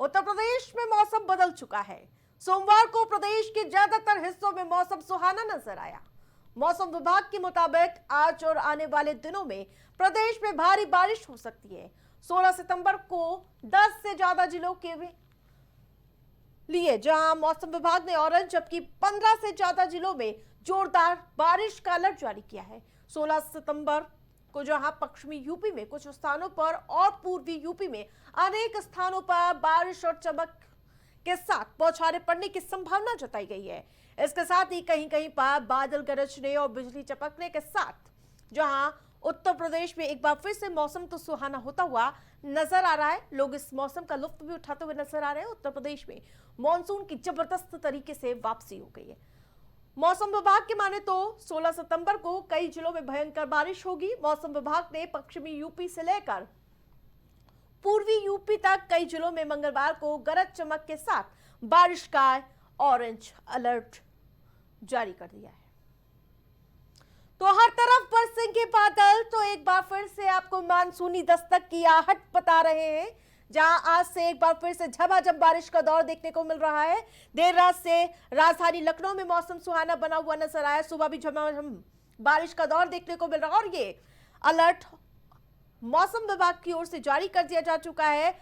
उत्तर प्रदेश में मौसम बदल चुका है। सोमवार को प्रदेश के ज्यादातर हिस्सों में मौसम सुहाना नजर आया। मौसम विभाग के मुताबिक आज और आने वाले दिनों में प्रदेश में भारी बारिश हो सकती है। 16 सितंबर को 10 से ज्यादा जिलों के लिए जहां मौसम विभाग ने ऑरेंज, जबकि 15 से ज्यादा जिलों में जोरदार बारिश का अलर्ट जारी किया है। 16 सितंबर को जहां पश्चिमी यूपी में कुछ स्थानों पर और पूर्वी यूपी में अनेक स्थानों पर बारिश और चमक के साथ बौछारें पड़ने की संभावना जताई गई है। इसके साथ ही कहीं कहीं पर बादल गरजने और बिजली चमकने के साथ जहां उत्तर प्रदेश में एक बार फिर से मौसम तो सुहाना होता हुआ नजर आ रहा है। लोग इस मौसम का लुत्फ भी उठाते हुए नजर आ रहे हैं। उत्तर प्रदेश में मॉनसून की जबरदस्त तरीके से वापसी हो गई है। मौसम विभाग के माने तो 16 सितंबर को कई जिलों में भयंकर बारिश होगी। मौसम विभाग ने पश्चिमी यूपी से लेकर पूर्वी यूपी तक कई जिलों में मंगलवार को गरज चमक के साथ बारिश का ऑरेंज अलर्ट जारी कर दिया है। तो हर तरफ बरसेंगे बादल, तो एक बार फिर से आपको मानसूनी दस्तक की आहट बता रहे हैं, जहां आज से एक बार फिर से झमाझम बारिश का दौर देखने को मिल रहा है। देर रात से राजधानी लखनऊ में मौसम सुहाना बना हुआ नजर आया। सुबह भी झमाझम बारिश का दौर देखने को मिल रहा है और ये अलर्ट मौसम विभाग की ओर से जारी कर दिया जा चुका है।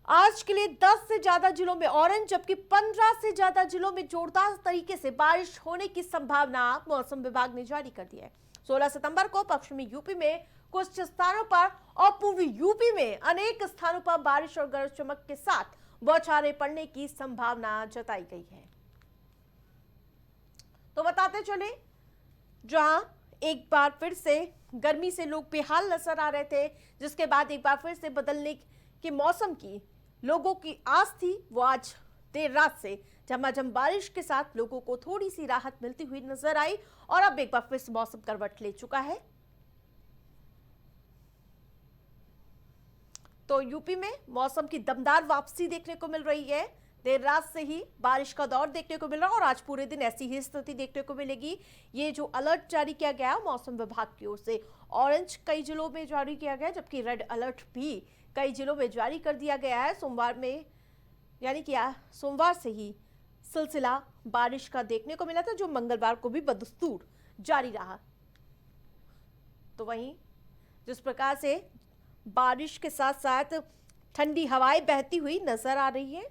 आज के लिए 10 से ज्यादा जिलों में ऑरेंज, जबकि 15 से ज्यादा जिलों में जोरदार तरीके से बारिश होने की संभावना मौसम विभाग ने जारी कर दी है। 16 सितंबर को पश्चिमी यूपी में कुछ स्थानों पर और पूर्वी यूपी में अनेक स्थानों पर बारिश और गरज चमक के साथ बौछारें पड़ने की संभावना जताई गई है। तो बताते चले, जहां एक बार फिर से गर्मी से लोग बेहाल नजर आ रहे थे, जिसके बाद एक बार फिर से बदलने के मौसम की लोगों की आस थी, वो आज देर रात से झमाझम बारिश के साथ लोगों को थोड़ी सी राहत मिलती हुई नजर आई और अब एक बार फिर से मौसम करवट ले चुका है। तो यूपी में मौसम की दमदार वापसी देखने को मिल रही है। देर रात से ही बारिश का दौर देखने को मिल रहा है और आज पूरे दिन ऐसी ही स्थिति देखने को मिलेगी। ये जो अलर्ट जारी किया गया है मौसम विभाग की ओर से, ऑरेंज कई जिलों में जारी किया गया है, जबकि रेड अलर्ट भी कई जिलों में जारी कर दिया गया है। सोमवार में यानी कि सोमवार से ही सिलसिला बारिश का देखने को मिला था, जो मंगलवार को भी बदस्तूर जारी रहा। तो वहीं जिस प्रकार से बारिश के साथ साथ ठंडी हवाएं बहती हुई नजर आ रही है,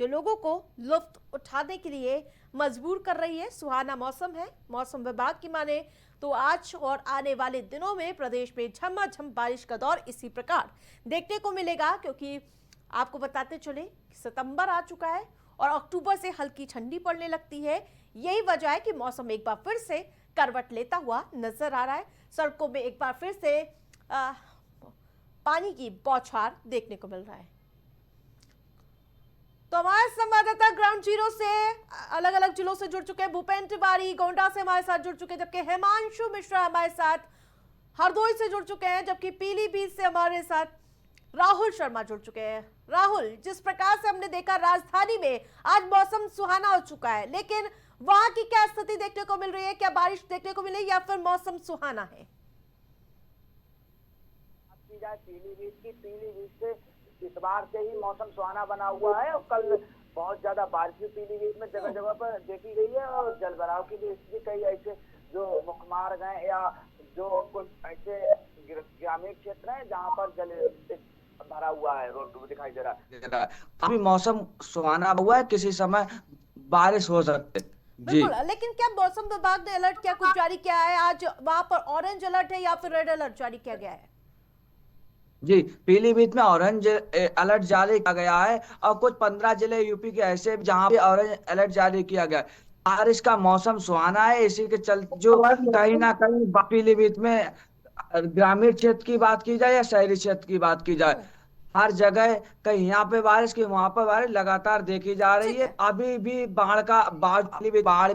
जो लोगों को लुत्फ उठाने के लिए मजबूर कर रही है। सुहाना मौसम है। मौसम विभाग की माने तो आज और आने वाले दिनों में प्रदेश में झमाझम बारिश का दौर इसी प्रकार देखने को मिलेगा, क्योंकि आपको बताते चले सितंबर आ चुका है और अक्टूबर से हल्की ठंडी पड़ने लगती है। यही वजह है कि मौसम एक बार फिर से करवट लेता हुआ नजर आ रहा है। सड़कों में एक बार फिर से पानी की बौछार देखने को मिल रहा है। तो हमारे संवाददाता ग्राउंड जीरो से अलग अलग जिलों से जुड़ चुके हैं। भूपेंद्र तिवारी गोंडा से हमारे साथ जुड़ चुके हैं, जबकि हिमांशु मिश्रा हमारे साथ हरदोई से जुड़ चुके हैं, जबकि पीलीभीत से हमारे साथ राहुल शर्मा जुड़ चुके हैं। राहुल, जिस प्रकार से हमने देखा राजधानी में आज मौसम सुहाना हो चुका है, लेकिन वहां की क्या स्थिति देखने को मिल रही है? क्या बारिश देखने को मिली या फिर मौसम सुहाना है? पीलीभीत से इस बार से ही मौसम सुहाना बना हुआ है और कल बहुत ज्यादा बारिश भी पीलीभीत में जगह जगह पर देखी गई है और जलभराव की भी स्थिति कई ऐसे जो मुख्य मार्ग हैं या जो कुछ ऐसे ग्रामीण क्षेत्र हैं जहाँ पर जल भरा हुआ है, रोड दिखाई दे रहा है। अभी मौसम सुहाना हुआ है, किसी समय बारिश हो सकती है। बिल्कुल, लेकिन क्या मौसम विभाग ने अलर्ट क्या कुछ जारी किया है? आज वहां पर ऑरेंज अलर्ट है या फिर रेड अलर्ट जारी किया गया है? जी, पीलीभीत में ऑरेंज अलर्ट जारी किया गया है और कुछ 15 जिले यूपी के ऐसे जहां पे ऑरेंज अलर्ट जारी किया गया है। बारिश का मौसम सुहाना है, इसी के चलते जो कहीं ना कहीं पीलीभीत में ग्रामीण क्षेत्र की बात की जाए या शहरी क्षेत्र की बात की जाए, हर जगह कहीं यहाँ पे बारिश की वहां पर बारिश लगातार देखी जा रही है। अभी भी बाढ़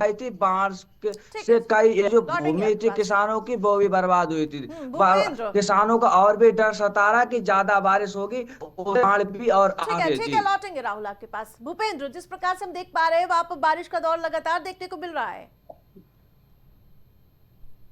आई थी, बाढ़ से कई जो भूमि थी किसानों की वो भी बर्बाद हुई थी। किसानों का और भी डर सता रहा कि ज्यादा बारिश होगी, बाढ़ भी और आगे। ठीक है, लौटेंगे राहुल आपके पास। भूपेंद्र, जिस प्रकार से हम देख पा रहे हैं वहां पर बारिश का दौर लगातार देखने को मिल रहा है।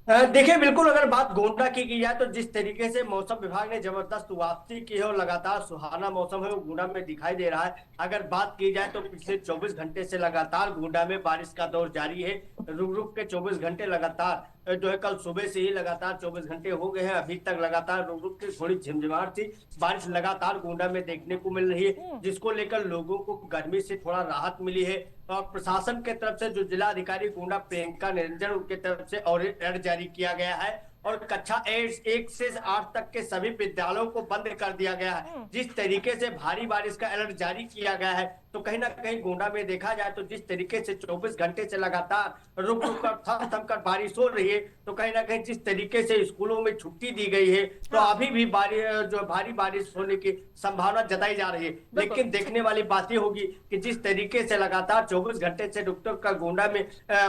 देखिए, बिल्कुल अगर बात गोंडा की जाए तो जिस तरीके से मौसम विभाग ने जबरदस्त वापसी की है और लगातार सुहाना मौसम है वो गोंडा में दिखाई दे रहा है। अगर बात की जाए तो पिछले 24 घंटे से लगातार गोंडा में बारिश का दौर जारी है। रुक रुक के 24 घंटे लगातार जो है, कल सुबह से ही लगातार 24 घंटे हो गए हैं, अभी तक लगातार रुक रुक के थोड़ी झिमझिमाहट सी बारिश लगातार गोंडा में देखने को मिल रही है, जिसको लेकर लोगों को गर्मी से थोड़ा राहत मिली है। और प्रशासन के तरफ से जो जिला अधिकारी गोंडा प्रियंका निरंजन, उनके तरफ से ऑरेंज जारी किया गया है और कक्षा 1 से 8 तक के सभी विद्यालयों को बंद कर दिया गया है। जिस तरीके से भारी बारिश का अलर्ट जारी किया गया है, तो कहीं ना कहीं गोंडा में देखा जाए तो जिस तरीके से 24 घंटे से लगातार रुक रुक कर थम थम कर बारिश हो रही है, तो कहीं ना कहीं जिस तरीके से स्कूलों में छुट्टी दी गई है, तो अभी भी जो भारी बारिश होने की संभावना जताई जा रही है। लेकिन देखने वाली बात ये होगी कि जिस तरीके से लगातार 24 घंटे से रुक रुक कर गोंडा में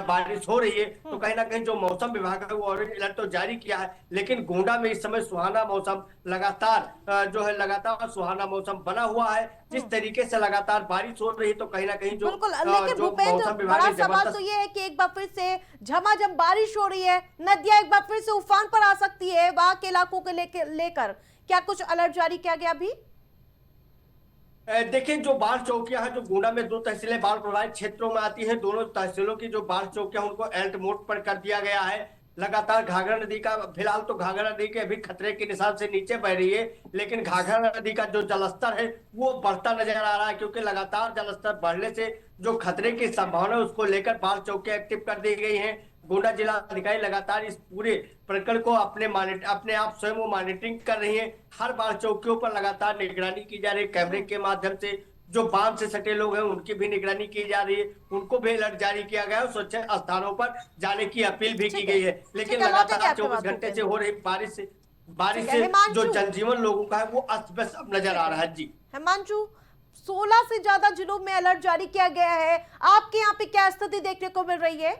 बारिश हो रही है, तो कहीं ना कहीं जो मौसम विभाग है वो ऑरेंज अलर्ट तो जारी किया है, लेकिन गोंडा में इस समय सुहाना मौसम लगातार जो है लगातार सुहाना मौसम बना हुआ है। जिस तरीके से लगातार बारिश हो रही है, तो कहीं ना कहीं जो बिल्कुल, लेकिन जो भूपेंद्र, मौसम विभाग बड़ा ने सवाल तो जबरदस्त ये है कि एक बार फिर से झमाझम बारिश हो रही है, नदियां एक बार फिर से उफान पर आ सकती है, वहां के इलाकों को लेकर क्या कुछ अलर्ट जारी किया गया अभी? देखिए, जो बाढ़ चौकियां हैं, जो गोंडा में 2 तहसीलें बाढ़ प्रभावित क्षेत्रों में आती हैं, दोनों तहसीलों की जो बाढ़ चौकियां उनको अलर्ट मोड पर कर दिया गया है। लगातार घाघरा नदी का फिलहाल तो घाघरा नदी के अभी खतरे के निशान से नीचे बह रही है, लेकिन घाघरा नदी का जो जलस्तर है वो बढ़ता नजर आ रहा है, क्योंकि लगातार जलस्तर बढ़ने से जो खतरे की संभावना है उसको लेकर बाढ़ चौकियां एक्टिव कर दी गई हैं। गोंडा जिला अधिकारी लगातार इस पूरे प्रकरण को अपने आप स्वयं वो मॉनिटरिंग कर रही है। हर बाढ़ चौकियों पर लगातार निगरानी की जा रही है कैमरे के माध्यम से। जो बांध से सटे लोग हैं उनकी भी निगरानी की जा रही है, उनको भी अलर्ट जारी किया गया है और सुरक्षित स्थानों पर जाने की अपील भी की गई है। लेकिन ठीक है, लौटेंगे लगातार आपके 24 बात घंटे से भूपेंद्र। हो रही बारिश ठीक है, से जो हिमांशु। जनजीवन लोगों का है वो अस्त व्यस्त अब नजर आ रहा है। जी हिमांशु, 16 से ज्यादा जिलों में अलर्ट जारी किया गया है, आपके यहाँ पे क्या स्थिति देखने को मिल रही है?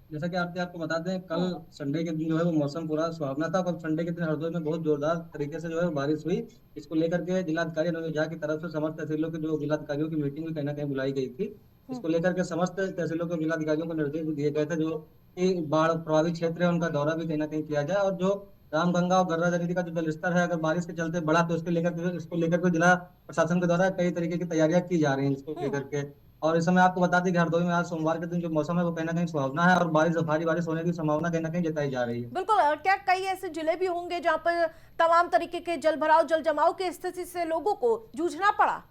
जैसा कि आपको बता दें, कल संडे के दिन जो है वो मौसम पूरा सुहावना था। कल संडे के दिन हरदोई में बहुत जोरदार तरीके से जो है बारिश हुई। इसको लेकर के जिलाधिकारी अनुज झा की तरफ से समस्त तहसीलों के जो जिलाधिकारियों की मीटिंग भी कहीं ना कहीं बुलाई गई थी। इसको लेकर के समस्त तहसीलों के जिलाधिकारियों को निर्देश भी दिए गए थे जो कि बाढ़ प्रभावित क्षेत्र है उनका दौरा भी कहीं ना कहीं किया जाए, और जो रामगंगा और गर्रा नदी का जो जलस्तर है अगर बारिश के चलते बढ़ा तो इसको लेकर के जिला प्रशासन के द्वारा कई तरीके की तैयारियां की जा रही हैं इसको लेकर के। और इस समय आपको बता दें कि हरदोई में आज सोमवार के दिन जो मौसम है वो कहीं ना कहीं सुहावना है और भारी बारिश होने की संभावना कहीं ना कहीं जताई जा रही है। बिल्कुल, क्या कई ऐसे जिले भी होंगे जहां पर तमाम तरीके के जल भराव, जल जमाव की स्थिति से लोगों को जूझना पड़ा?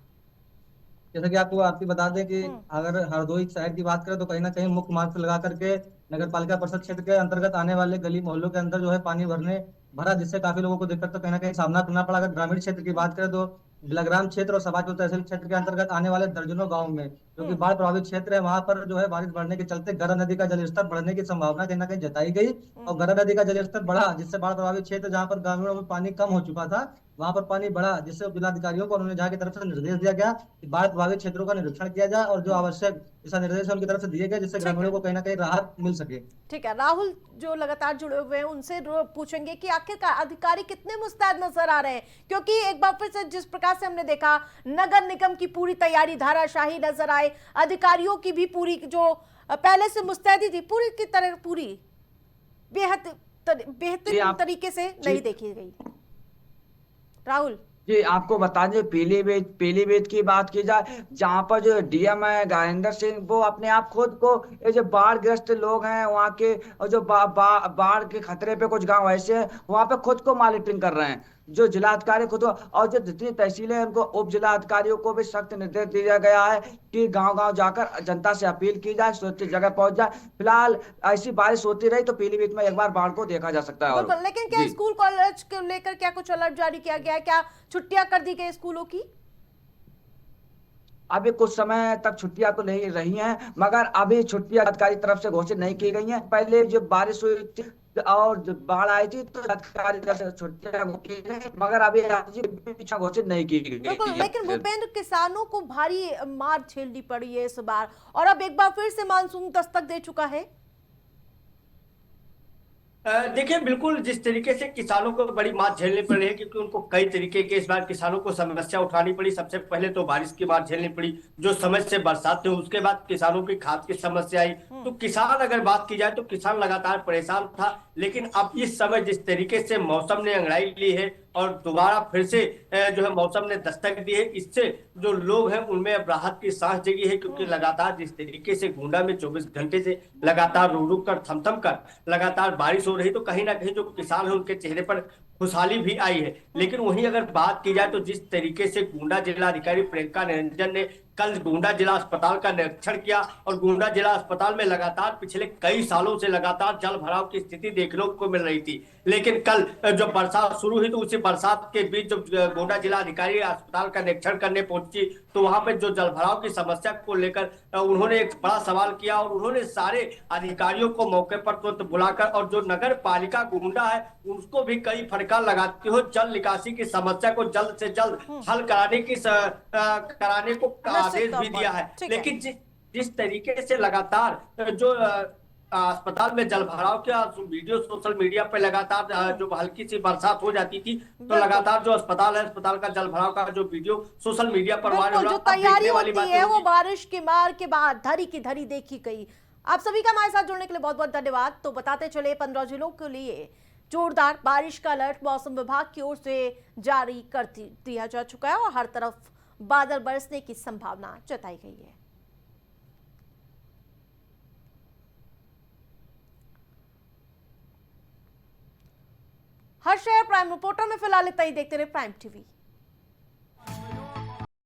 जैसा कि आपको बता दें कि अगर हरदोई शहर की बात करें तो कहीं ना कहीं मुख्य मार्ग से लगा करके नगर पालिका परिषद क्षेत्र के अंतर्गत आने वाले गली मोहल्लों के अंदर जो है पानी भरा, जिससे काफी लोगों को दिक्कत तो कहीं ना कहीं सामना करना पड़ा। अगर ग्रामीण क्षेत्र की बात करें तो बिलग्राम क्षेत्र और सभापुर तहसील क्षेत्र के अंतर्गत आने वाले दर्जनों गाँव में जो कि बाढ़ प्रभावित क्षेत्र है, वहां पर जो है बारिश बढ़ने के चलते गरहा नदी का जलस्तर बढ़ने की संभावना कहीं ना कहीं जताई गई। और गरहा नदी का जलस्तर बढ़ा, जिससे बाढ़ प्रभावित क्षेत्र जहां पर ग्रामीणों में पानी कम हो चुका था वहां पर पानी बढ़ा, जिससे जिलाधिकारियों को उन्होंने जहाँ की तरफ से निर्देश दिया गया कि बाढ़ प्रभावित क्षेत्रों का निरीक्षण किया जाए और जो आवश्यक दिशा निर्देश उनकी तरफ से दिए गए, जिससे ग्रामीणों को कहीं ना कहीं राहत मिल सके। ठीक है, राहुल जो लगातार जुड़े हुए हैं उनसे पूछेंगे कि आखिरकार अधिकारी कितने मुस्तैद नजर आ रहे हैं, क्योंकि एक बार फिर से जिस प्रकार से हमने देखा नगर निगम की पूरी तैयारी धाराशाही नजर आए, अधिकारियों की भी पूरी जो पहले से मुस्तैदी थी पूरी की तरह पूरी बेहतरीन तरीके से नहीं देखी गई। राहुल जी, आपको बता दें पीलीभीत की बात की जाए, जहाँ पर जो डीएम है गायेंद्र सिंह, वो अपने आप खुद को ये जो बाढ़ ग्रस्त लोग हैं वहाँ के, और जो बाढ़ के खतरे पे कुछ गांव ऐसे हैं वहाँ पे खुद को मॉनिटरिंग कर रहे हैं। जो जिलाधिकारी खुद, और जो जितनी तहसीलें हैं उनको उप जिलाधिकारियों को भी सख्त निर्देश दिया गया है कि गांव-गांव जाकर जनता से अपील की जाए, सुरक्षित जगह पहुंच जाए। फिलहाल ऐसी बारिश होती रही तो पीलीभीत में एक बार बाढ़ को देखा जा सकता है। बिल्कुल, लेकिन क्या स्कूल कॉलेज को लेकर क्या कुछ अलर्ट जारी किया गया है? क्या छुट्टियां कर दी गई स्कूलों की? अभी कुछ समय तक छुट्टियां तो नहीं रही हैं, मगर अभी छुट्टियां अधिकारी तरफ से घोषित नहीं की गई हैं। पहले जब बारिश हुई थी और जब बाढ़ आई थी तो अधिकारी तरफ से छुट्टियां की गई, मगर अभी घोषित नहीं की गई। बिल्कुल, लेकिन भूपेंद्र, किसानों को भारी मार झेलनी पड़ी है इस बार, और अब एक बार फिर से मानसून दस्तक दे चुका है। देखिए, बिल्कुल जिस तरीके से किसानों को बड़ी मात झेलनी पड़ रही है, क्योंकि उनको कई तरीके के इस बार किसानों को समस्या उठानी पड़ी। सबसे पहले तो बारिश की मात झेलनी पड़ी, जो समय से बरसात हुई, उसके बाद किसानों की खाद की समस्या आई। तो किसान, अगर बात की जाए तो किसान लगातार परेशान था। लेकिन अब इस समय जिस तरीके से मौसम ने अंगड़ाई ली है और दोबारा फिर से जो है मौसम ने दस्तक दी है, इससे जो लोग हैं उनमें अब राहत की सांस जगी है। क्योंकि लगातार जिस तरीके से गोंडा में 24 घंटे से लगातार रुक रुक कर, थम थम कर लगातार बारिश हो रही, तो कहीं ना कहीं जो किसान है उनके चेहरे पर खुशहाली भी आई है। लेकिन वहीं अगर बात की जाए तो जिस तरीके से गोंडा जिलाधिकारी प्रियंका निरंजन ने कल गोंडा जिला अस्पताल का निरीक्षण किया, और गोंडा जिला अस्पताल में लगातार पिछले कई सालों से लगातार जल भराव की स्थिति देखने को मिल रही थी। लेकिन कल जब बरसात शुरू हुई, तो उसी बरसात के बीच जब गोंडा जिला अधिकारी अस्पताल का निरीक्षण करने पहुंची, तो वहां पर जो जल भराव की समस्या को लेकर उन्होंने एक बड़ा सवाल किया, और उन्होंने सारे अधिकारियों को मौके पर तुरंत बुलाकर, और जो नगर पालिका गोंडा है उसको भी कई फटकार लगाते हुए जल निकासी की समस्या को जल्द से जल्द हल कराने को आदेश भी दिया है। लेकिन जिस तरीके से लगातार जो अस्पताल में जल भराव का वीडियो सोशल मीडिया पे लगातार जो हल्की सी बरसात हो जाती थी, तो लगातार जो अस्पताल है, अस्पताल का जल भराव का जो वीडियो सोशल मीडिया पर वायरल हो रहा जो तैयारी होती है वो बारिश की मार के बाद धरी की धरी देखी गई। आप सभी का हमारे साथ जुड़ने के लिए बहुत बहुत धन्यवाद। तो बताते चले 15 जिलों के लिए जोरदार बारिश का अलर्ट मौसम विभाग की ओर से जारी कर दिया जा चुका है और हर तरफ बादल बरसने की संभावना जताई गई है। हर शहर प्राइम रिपोर्टर में फिलहाल इतना ही। देखते रहे प्राइम टीवी।